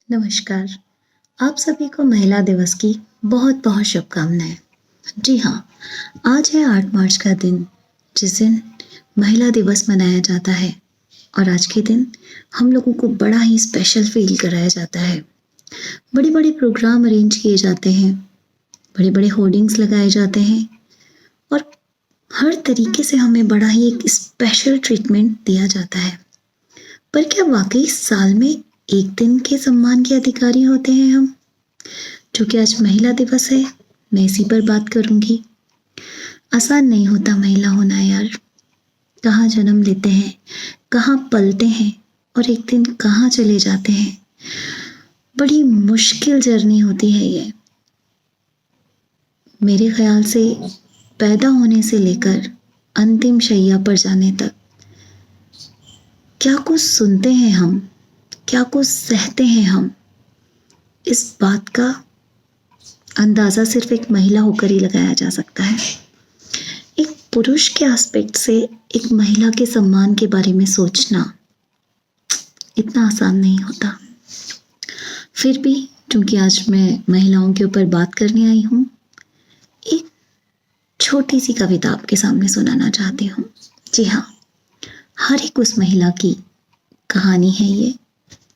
नमस्कार। आप सभी को महिला दिवस की बहुत बहुत शुभकामनाएं। जी हाँ, आज है 8 मार्च का दिन, जिस दिन महिला दिवस मनाया जाता है। और आज के दिन हम लोगों को बड़ा ही स्पेशल फील कराया जाता है। बड़े बड़े प्रोग्राम अरेंज किए जाते हैं, बड़े बड़े होर्डिंग्स लगाए जाते हैं और हर तरीके से हमें बड़ा ही एक स्पेशल ट्रीटमेंट दिया जाता है। पर क्या वाकई साल में एक दिन के सम्मान के अधिकारी होते हैं हम? चूंकि आज महिला दिवस है, मैं इसी पर बात करूंगी। आसान नहीं होता महिला होना यार। कहाँ जन्म लेते हैं, कहाँ पलते हैं और एक दिन कहाँ चले जाते हैं। बड़ी मुश्किल जर्नी होती है ये। मेरे ख्याल से पैदा होने से लेकर अंतिम शैया पर जाने तक क्या कुछ सुनते हैं हम, क्या कुछ सहते हैं हम, इस बात का अंदाज़ा सिर्फ एक महिला होकर ही लगाया जा सकता है। एक पुरुष के एस्पेक्ट से एक महिला के सम्मान के बारे में सोचना इतना आसान नहीं होता। फिर भी क्योंकि आज मैं महिलाओं के ऊपर बात करने आई हूँ, एक छोटी सी कविता आपके सामने सुनाना चाहती हूँ। जी हाँ, हर एक उस महिला की कहानी है ये,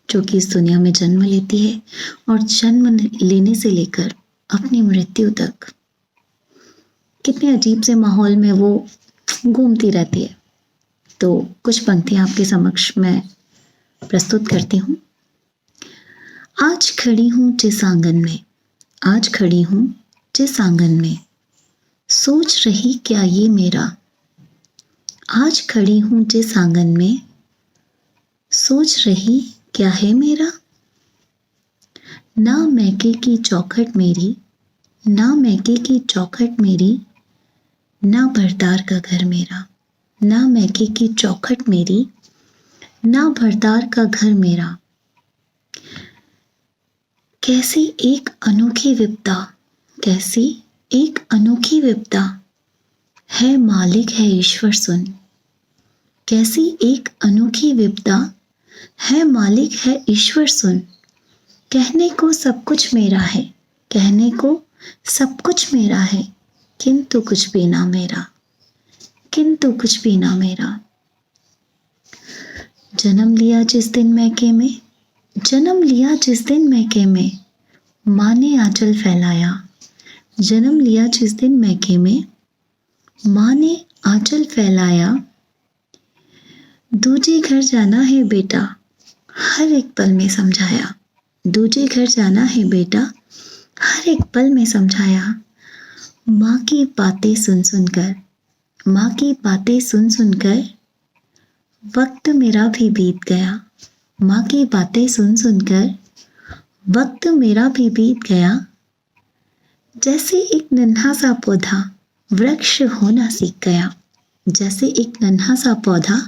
जो कि इस दुनिया में जन्म लेती है और जन्म लेने से लेकर अपनी मृत्यु तक कितने अजीब से माहौल में वो घूमती रहती है। तो कुछ पंक्तियां आपके समक्ष मैं प्रस्तुत करती हूँ। आज खड़ी हूँ जिस आंगन में, आज खड़ी हूँ जिस आंगन में, सोच रही क्या ये मेरा। आज खड़ी हूँ जिस आंगन में, सोच रही क्या है मेरा। ना मैके की चौखट मेरी, ना मैके की चौखट मेरी, ना भरदार का घर मेरा। ना मैके की चौखट मेरी, ना भरदार का घर मेरा। कैसी एक अनोखी विपदा, कैसी एक अनोखी विपदा, है मालिक है ईश्वर सुन। कैसी एक अनोखी विपदा, है मालिक है ईश्वर सुन। कहने को सब कुछ मेरा है, कहने को सब कुछ मेरा है, किंतु कुछ भी ना मेरा, किंतु कुछ भी ना मेरा। जन्म लिया जिस दिन मैके में, जन्म लिया जिस दिन मैके में, माँ ने आंचल फैलाया। जन्म लिया जिस दिन मैके में, माँ ने आंचल फैलाया। दूजे घर जाना है बेटा, हर एक पल में समझाया। दूजे घर जाना है बेटा, हर एक पल में समझाया। माँ की बातें सुन सुनकर, माँ की बातें सुन सुनकर, वक्त मेरा भी बीत गया। माँ की बातें सुन सुनकर, वक्त मेरा भी बीत गया। जैसे एक नन्हा सा पौधा वृक्ष होना सीख गया, जैसे एक नन्हा सा पौधा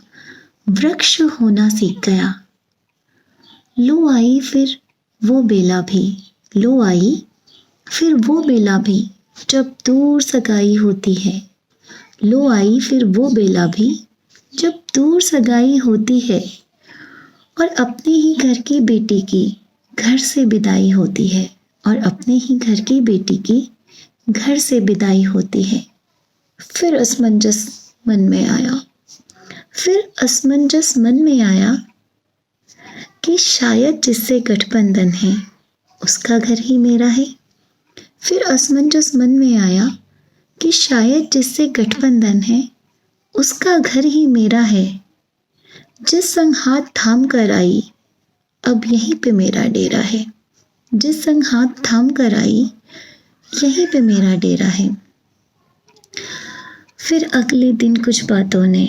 वृक्ष होना सीख गया। लो आई फिर वो बेला भी, लो आई फिर वो बेला भी, जब दूर सगाई होती है। लो आई फिर वो बेला भी, जब दूर सगाई होती है। और अपने ही घर की बेटी की घर से विदाई होती है, और अपने ही घर की बेटी की घर से विदाई होती है। फिर असमंजस मन में आया, फिर असमंजस मन में आया कि शायद जिससे गठबंधन है उसका घर ही मेरा है। फिर असमंजस मन में आया कि शायद जिससे गठबंधन है उसका घर ही मेरा है। जिस संग हाथ थाम कर आई, अब यहीं पे मेरा डेरा है। जिस संग हाथ थाम कर आई, यहीं पे मेरा डेरा है। फिर अगले दिन कुछ बातों ने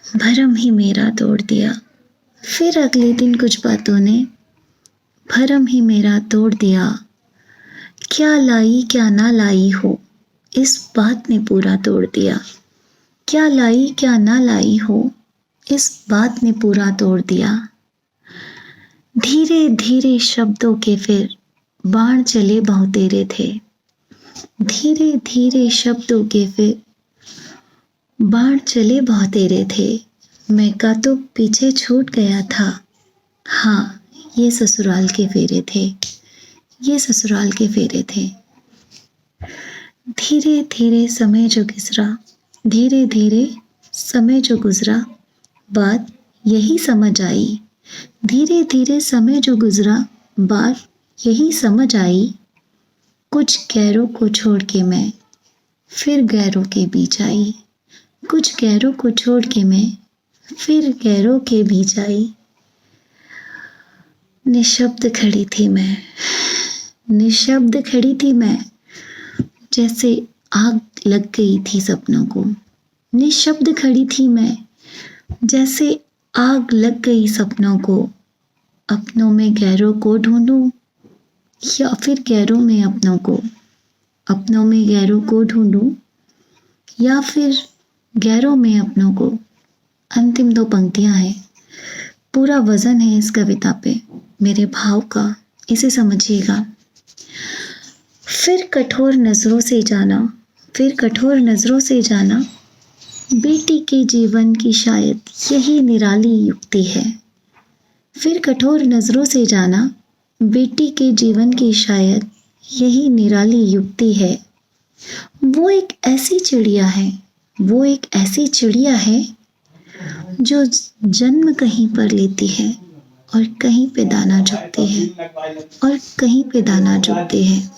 भरम ही मेरा तोड़ दिया। फिर अगले दिन कुछ बातों ने भरम ही मेरा तोड़ दिया। क्या लाई क्या ना लाई हो, इस बात ने पूरा तोड़ दिया। क्या लाई क्या ना लाई हो, इस बात ने पूरा तोड़ दिया। धीरे धीरे शब्दों के फिर बाण चले बहुतेरे थे। धीरे धीरे शब्दों के फिर बाण चले बहुतेरे थे। मैं का तो पीछे छूट गया था, हाँ ये ससुराल के फेरे थे, ये ससुराल के फेरे थे। धीरे धीरे समय जो गुजरा, धीरे धीरे समय जो गुजरा, बात यही समझ आई। धीरे धीरे समय जो गुजरा, बात यही समझ आई। कुछ गैरों को छोड़ के मैं फिर गैरों के बीच आई। कुछ गैरों को छोड़ के मैं फिर गैरों के बीच आई। निशब्द खड़ी थी मैं, निशब्द खड़ी थी मैं, जैसे आग लग गई थी सपनों को। निशब्द खड़ी थी मैं, जैसे आग लग गई सपनों को। अपनों में गैरों को ढूंढूं या फिर गैरों में अपनों को। अपनों में गैरों को ढूंढूं या फिर गैरों में अपनों को। अंतिम 2 पंक्तियां हैं, पूरा वजन है इस कविता पे मेरे भाव का, इसे समझिएगा। फिर कठोर नजरों से जाना, फिर कठोर नजरों से जाना, बेटी के जीवन की शायद यही निराली युक्ति है। फिर कठोर नजरों से जाना, बेटी के जीवन की शायद यही निराली युक्ति है। वो एक ऐसी चिड़िया है, वो एक ऐसी चिड़िया है जो जन्म कहीं पर लेती है और कहीं पे दाना चुगती है, और कहीं पे दाना चुगती है।